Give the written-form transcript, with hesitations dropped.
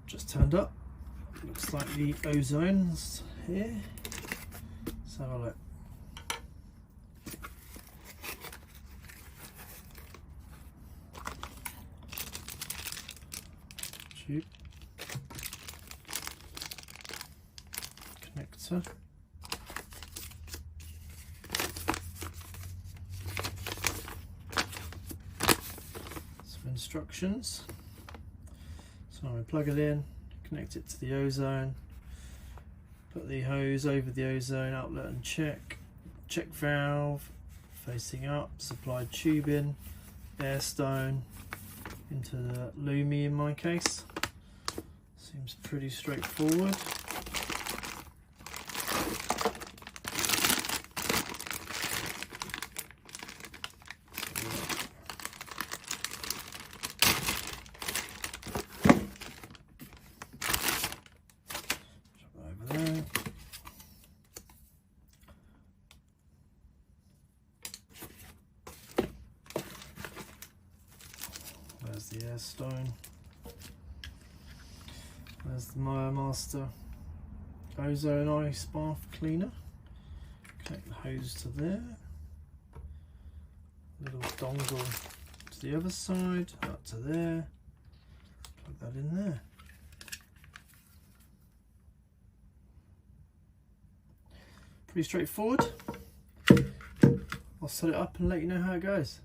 just turned up. Looks like the ozone's here. Let's have a look. Tube. Connector. Some instructions. So I plug it in, connect it to the ozone, put the hose over the ozone outlet and check valve facing up, supplied tubing, air stone into the Lumi in my case. Seems pretty straightforward. There's the air stone. There's the MyoMaster Ozone Icebath Cleaner. Connect the hose to there. Little dongle to the other side, up to there. Plug that in there. Pretty straightforward. I'll set it up and let you know how it goes.